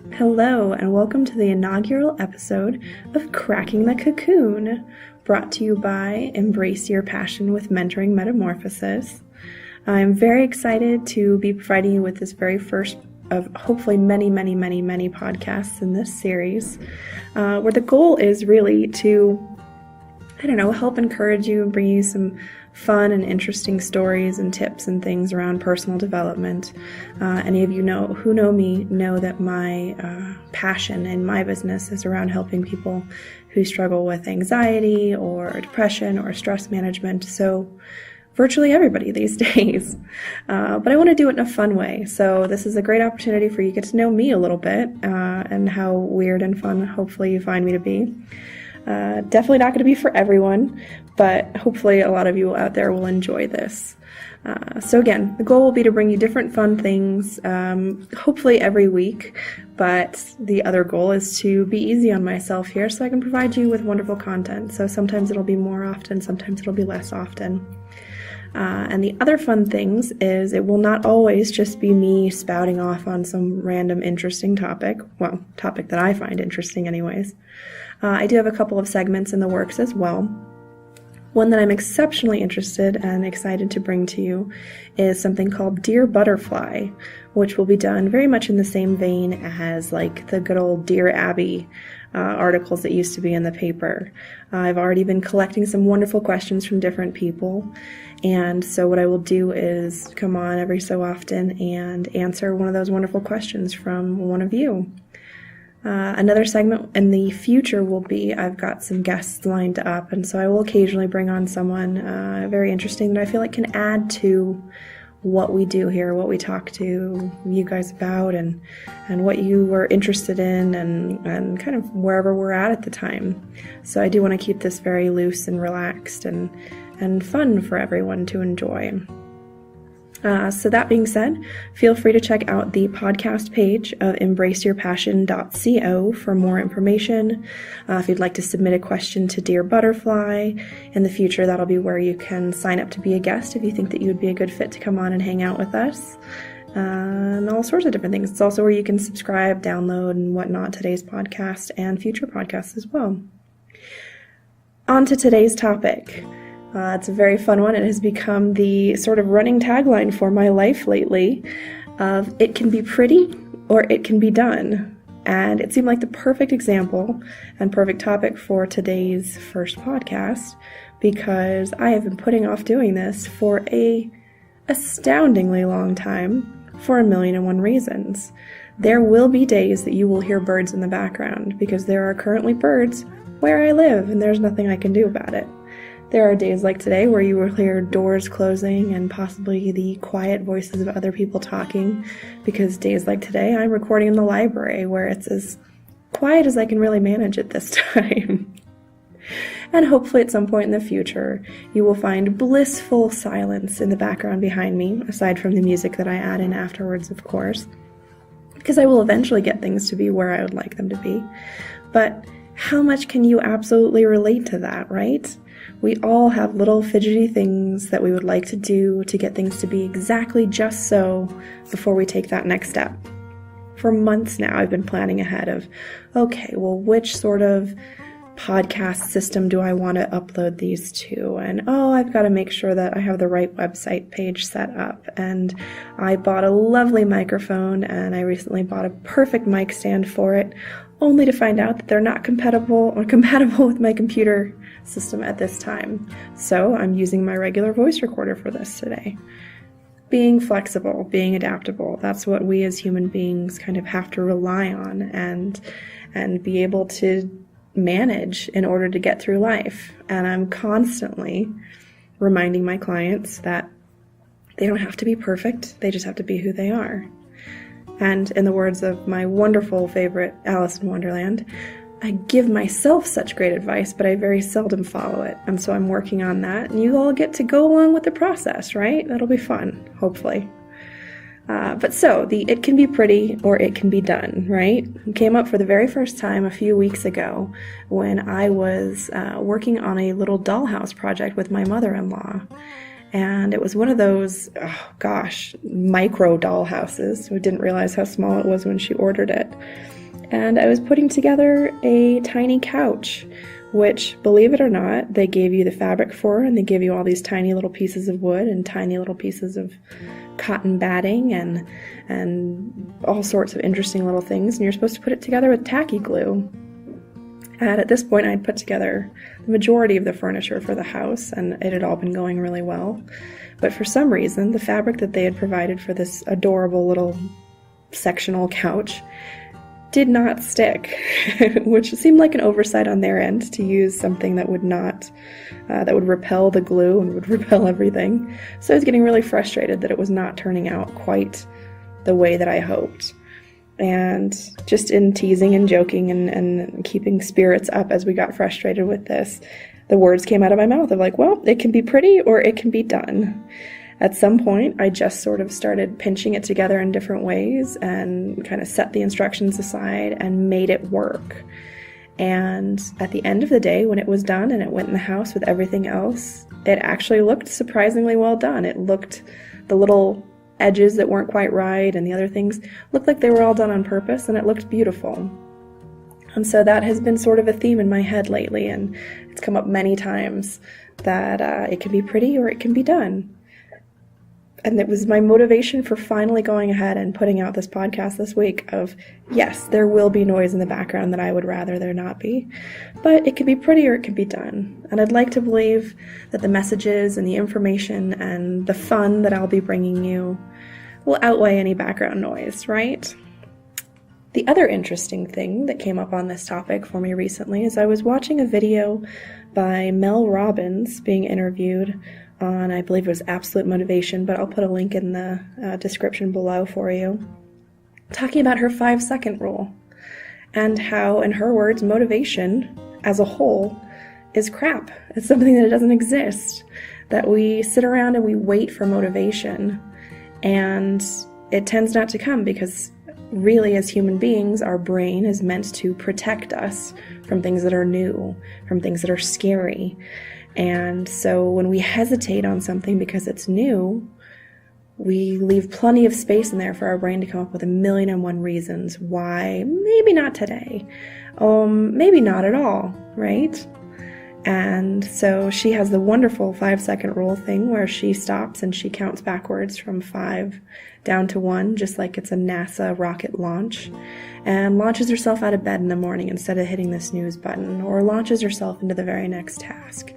Hello, and welcome to the inaugural episode of Cracking the Cocoon, brought to you by Embrace Your Passion with Mentoring Metamorphosis. I'm very excited to be providing you with this very first of hopefully many podcasts in this series, where the goal is really to, help encourage you and bring you some fun and interesting stories and tips and things around personal development. Any of you who know me know that my passion in my business is around helping people who struggle with anxiety or depression or stress management. So virtually everybody these days. But I want to do it in a fun way. So this is a great opportunity for you to get to know me a little bit and how weird and fun hopefully you find me to be. Definitely not going to be for everyone, but hopefully a lot of you out there will enjoy this. So again, the goal will be to bring you different fun things, hopefully every week, but the other goal is to be easy on myself here so I can provide you with wonderful content. So sometimes it'll be more often, sometimes it'll be less often. And the other fun things is it will not always just be me spouting off on some random interesting topic that I find interesting anyways. I do have a couple of segments in the works as well. One that I'm exceptionally interested and excited to bring to you is something called Dear Butterfly, which will be done very much in the same vein as like the good old Dear Abby articles that used to be in the paper. I've already been collecting some wonderful questions from different people, and so what I will do is come on every so often and answer one of those wonderful questions from one of you. Another segment in the future will be, I've got some guests lined up, and so I will occasionally bring on someone very interesting that I feel like can add to what we do here, what we talk to you guys about, and what you are interested in, and kind of wherever we're at the time. So I do want to keep this very loose and relaxed and fun for everyone to enjoy. So that being said, feel free to check out the podcast page of embraceyourpassion.co for more information. If you'd like to submit a question to Dear Butterfly in the future, that'll be where you can sign up to be a guest if you think that you would be a good fit to come on and hang out with us. And all sorts of different things. It's also where you can subscribe, download, and whatnot today's podcast and future podcasts as well. On to today's topic. It's a very fun one. It has become the sort of running tagline for my life lately of it can be pretty or it can be done. And it seemed like the perfect example and perfect topic for today's first podcast because I have been putting off doing this for a astoundingly long time for 1,000,001 reasons. There will be days that you will hear birds in the background because there are currently birds where I live and there's nothing I can do about it. There are days like today where you will hear doors closing and possibly the quiet voices of other people talking, because days like today I'm recording in the library where it's as quiet as I can really manage at this time. And hopefully at some point in the future you will find blissful silence in the background behind me, aside from the music that I add in afterwards, of course, because I will eventually get things to be where I would like them to be. But how much can you absolutely relate to that, right? We all have little fidgety things that we would like to do to get things to be exactly just so before we take that next step. For months now, I've been planning ahead of, okay, well, which sort of podcast system do I want to upload these to? And, I've got to make sure that I have the right website page set up. And I bought a lovely microphone, and I recently bought a perfect mic stand for it, only to find out that they're not compatible with my computer system at this time. So I'm using my regular voice recorder for this today. Being flexible, being adaptable, that's what we as human beings kind of have to rely on and be able to manage in order to get through life. And I'm constantly reminding my clients that they don't have to be perfect, they just have to be who they are. And in the words of my wonderful favorite Alice in Wonderland, I give myself such great advice, but I very seldom follow it. And so I'm working on that. And you all get to go along with the process, right? That'll be fun, hopefully. But it can be pretty or it can be done, right? It came up for the very first time a few weeks ago when I was working on a little dollhouse project with my mother-in-law. And it was one of those, micro doll houses. We didn't realize how small it was when she ordered it. And I was putting together a tiny couch, which, believe it or not, they gave you the fabric for, and they give you all these tiny little pieces of wood and tiny little pieces of cotton batting and all sorts of interesting little things, and you're supposed to put it together with tacky glue. And at this point, I'd put together the majority of the furniture for the house, and it had all been going really well. But for some reason, the fabric that they had provided for this adorable little sectional couch did not stick, which seemed like an oversight on their end to use something that would not, that would repel the glue and would repel everything. So I was getting really frustrated that it was not turning out quite the way that I hoped. And just in teasing and joking and keeping spirits up as we got frustrated with this, the words came out of my mouth of like, well, it can be pretty or it can be done. At some point, I just sort of started pinching it together in different ways and kind of set the instructions aside and made it work. And at the end of the day, when it was done and it went in the house with everything else, it actually looked surprisingly well done. It looked, the little edges that weren't quite right and the other things looked like they were all done on purpose, and it looked beautiful. And so that has been sort of a theme in my head lately, and it's come up many times that it can be pretty or it can be done. And it was my motivation for finally going ahead and putting out this podcast this week of, yes, there will be noise in the background that I would rather there not be, but it can be pretty or it can be done. And I'd like to believe that the messages and the information and the fun that I'll be bringing you will outweigh any background noise, right? The other interesting thing that came up on this topic for me recently is I was watching a video by Mel Robbins being interviewed on, I believe it was Absolute Motivation, but I'll put a link in the description below for you, talking about her 5-second rule and how, in her words, motivation as a whole is crap. It's something that it doesn't exist, that we sit around and we wait for motivation, and it tends not to come because really, as human beings, our brain is meant to protect us from things that are new, from things that are scary. And so when we hesitate on something because it's new, we leave plenty of space in there for our brain to come up with 1,000,001 reasons why maybe not today, maybe not at all, right? And so she has the wonderful 5-second rule thing where she stops and she counts backwards from 5 down to 1, just like it's a NASA rocket launch, and launches herself out of bed in the morning instead of hitting the snooze button, or launches herself into the very next task.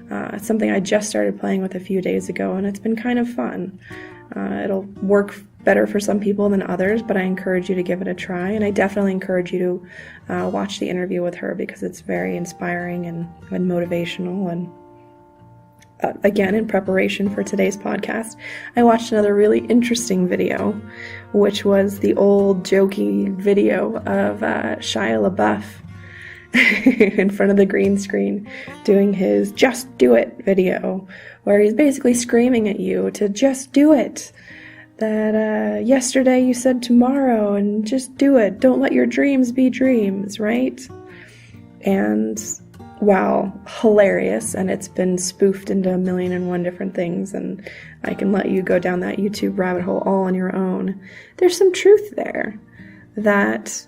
It's something I just started playing with a few days ago, and it's been kind of fun. It'll work better for some people than others, but I encourage you to give it a try, and I definitely encourage you to watch the interview with her because it's very inspiring and motivational. And again, in preparation for today's podcast, I watched another really interesting video, which was the old jokey video of Shia LaBeouf in front of the green screen doing his Just Do It video, where he's basically screaming at you to just do it. That yesterday you said tomorrow, and just do it. Don't let your dreams be dreams, right? And wow, hilarious, and it's been spoofed into 1,000,001 different things, and I can let you go down that YouTube rabbit hole all on your own. There's some truth there, that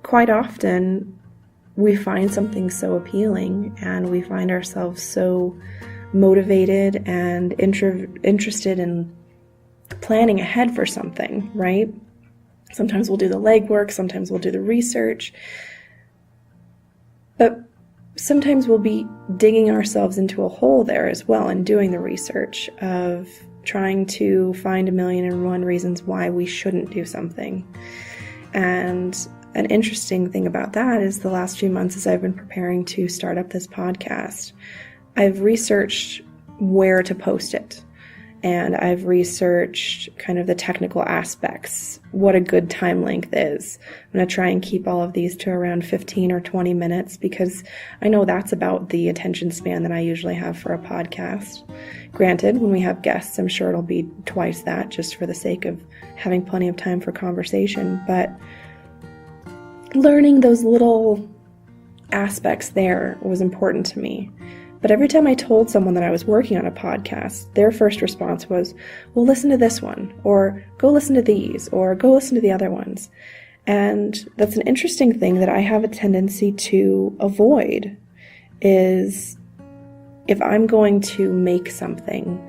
quite often we find something so appealing, and we find ourselves so motivated and interested in planning ahead for something, right? Sometimes we'll do the legwork, sometimes we'll do the research, but sometimes we'll be digging ourselves into a hole there as well and doing the research of trying to find 1,000,001 reasons why we shouldn't do something. And an interesting thing about that is the last few months as I've been preparing to start up this podcast, I've researched where to post it. And I've researched kind of the technical aspects, what a good time length is. I'm going to try and keep all of these to around 15 or 20 minutes because I know that's about the attention span that I usually have for a podcast. Granted, when we have guests, I'm sure it'll be twice that just for the sake of having plenty of time for conversation. But learning those little aspects there was important to me. But every time I told someone that I was working on a podcast, their first response was, well, listen to this one, or go listen to these, or go listen to the other ones. And that's an interesting thing that I have a tendency to avoid, is if I'm going to make something,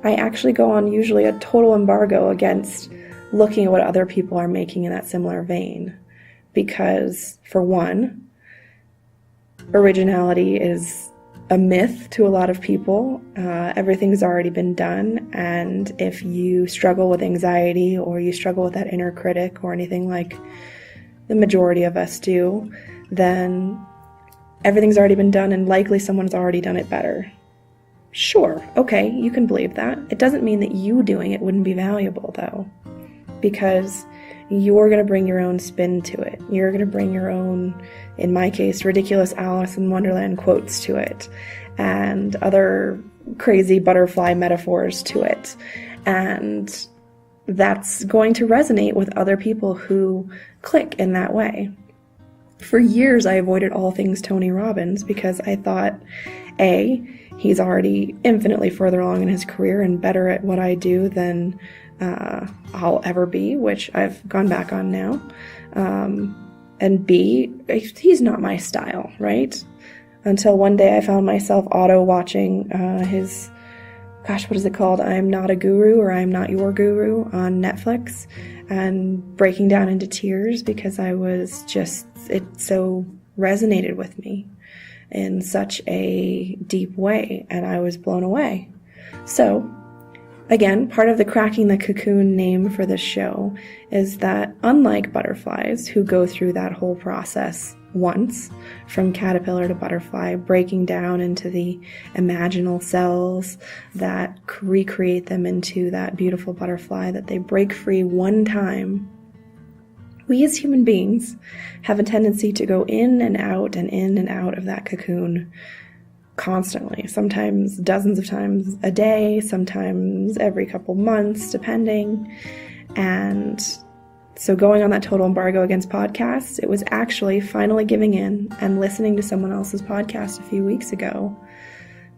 I actually go on usually a total embargo against looking at what other people are making in that similar vein. Because, for one, originality is a myth to a lot of people. Everything's already been done, and if you struggle with anxiety or you struggle with that inner critic or anything like the majority of us do, then everything's already been done and likely someone's already done it better. Sure, okay, you can believe that. It doesn't mean that you doing it wouldn't be valuable, though, because you're going to bring your own spin to it. You're going to bring your own, in my case, ridiculous Alice in Wonderland quotes to it, and other crazy butterfly metaphors to it. And that's going to resonate with other people who click in that way. For years, I avoided all things Tony Robbins because I thought, A, he's already infinitely further along in his career and better at what I do than I'll ever be, which I've gone back on now. And B, he's not my style, right? Until one day I found myself auto-watching his, what is it called? I'm Not a Guru, or I'm Not Your Guru on Netflix, and breaking down into tears because I was just, it so resonated with me in such a deep way, and I was blown away. So, again, part of the Cracking the Cocoon name for this show is that unlike butterflies who go through that whole process once, from caterpillar to butterfly, breaking down into the imaginal cells that recreate them into that beautiful butterfly that they break free one time, we as human beings have a tendency to go in and out of that cocoon constantly, sometimes dozens of times a day, sometimes every couple months, depending. And so going on that total embargo against podcasts, it was actually finally giving in and listening to someone else's podcast a few weeks ago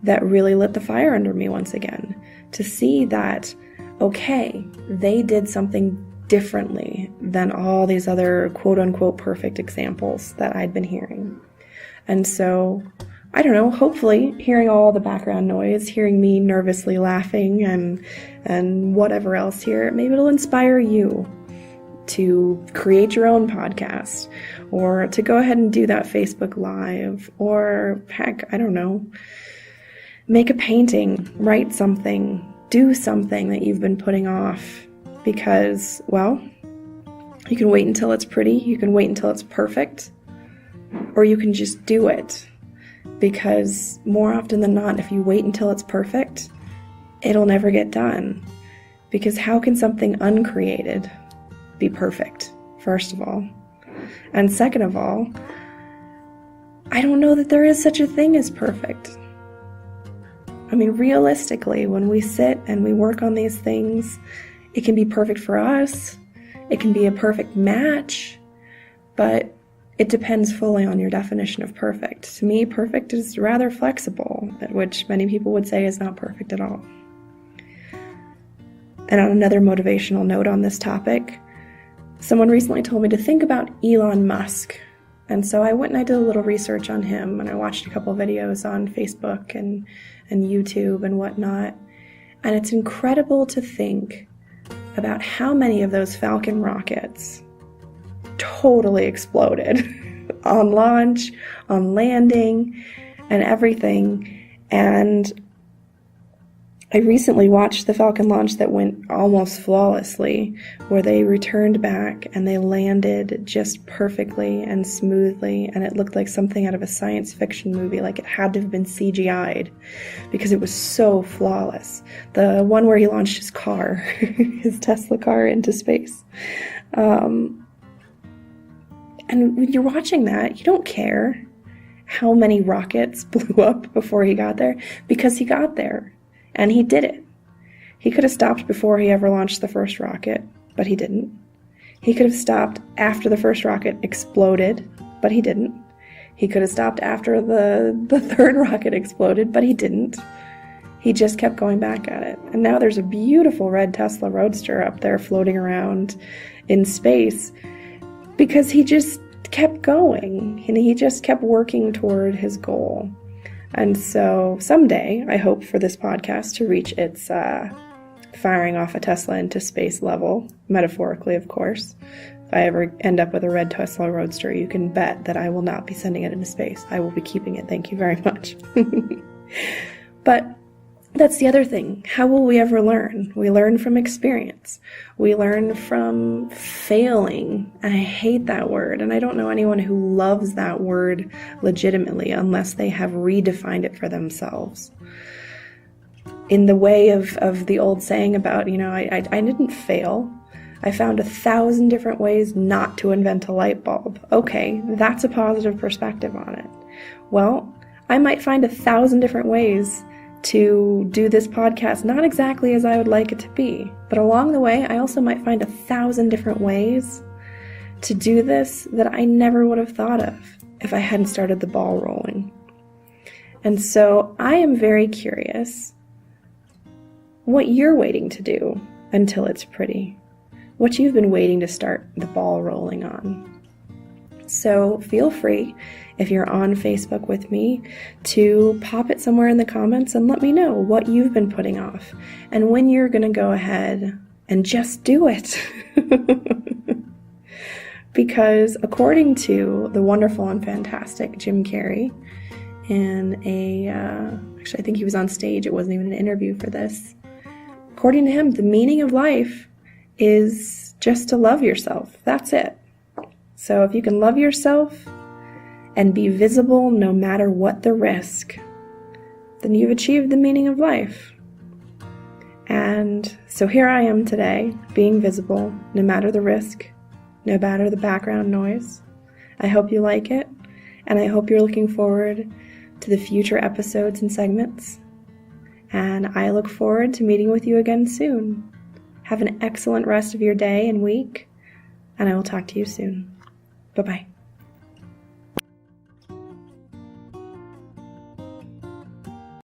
that really lit the fire under me once again, to see that, okay, they did something differently than all these other quote-unquote perfect examples that I'd been hearing. And so, I don't know, hopefully hearing all the background noise, hearing me nervously laughing and whatever else here, maybe it'll inspire you to create your own podcast, or to go ahead and do that Facebook Live, or heck, I don't know, make a painting, write something, do something that you've been putting off, because, well, you can wait until it's pretty, you can wait until it's perfect, or you can just do it. Because more often than not, if you wait until it's perfect, it'll never get done. Because how can something uncreated be perfect, first of all? And second of all, I don't know that there is such a thing as perfect. I mean, realistically, when we sit and we work on these things, it can be perfect for us, it can be a perfect match, but it depends fully on your definition of perfect. To me, perfect is rather flexible, which many people would say is not perfect at all. And on another motivational note on this topic, someone recently told me to think about Elon Musk. And so I went and I did a little research on him, and I watched a couple videos on Facebook and YouTube and whatnot. And it's incredible to think about how many of those Falcon rockets totally exploded on launch, on landing, and everything. And I recently watched the Falcon launch that went almost flawlessly, where they returned back and they landed just perfectly and smoothly, and it looked like something out of a science fiction movie, like it had to have been CGI'd, because it was so flawless. The one where he launched his car, his Tesla car, into space. And when you're watching that, you don't care how many rockets blew up before he got there, because he got there. And he did it. He could have stopped before he ever launched the first rocket, but he didn't. He could have stopped after the first rocket exploded, but he didn't. He could have stopped after the third rocket exploded, but he didn't. He just kept going back at it. And now there's a beautiful red Tesla Roadster up there floating around in space because he just kept going and he just kept working toward his goal. And so someday, I hope for this podcast to reach its firing off a Tesla into space level, metaphorically, of course. If I ever end up with a red Tesla Roadster, you can bet that I will not be sending it into space. I will be keeping it. Thank you very much. But that's the other thing. How will we ever learn? We learn from experience. We learn from failing. And I hate that word. And I don't know anyone who loves that word legitimately unless they have redefined it for themselves. In the way of the old saying about, I didn't fail. I found 1,000 different ways not to invent a light bulb. Okay, that's a positive perspective on it. Well, I might find 1,000 different ways to do this podcast not exactly as I would like it to be. But along the way, I also might find 1,000 different ways to do this that I never would have thought of if I hadn't started the ball rolling. And so I am very curious what you're waiting to do until it's pretty. What you've been waiting to start the ball rolling on. So feel free, if you're on Facebook with me, to pop it somewhere in the comments and let me know what you've been putting off and when you're going to go ahead and just do it. Because according to the wonderful and fantastic Jim Carrey, in actually I think he was on stage, it wasn't even an interview for this. According to him, the meaning of life is just to love yourself. That's it. So if you can love yourself and be visible no matter what the risk, then you've achieved the meaning of life. And so here I am today, being visible no matter the risk, no matter the background noise. I hope you like it, and I hope you're looking forward to the future episodes and segments. And I look forward to meeting with you again soon. Have an excellent rest of your day and week, and I will talk to you soon. Bye-bye.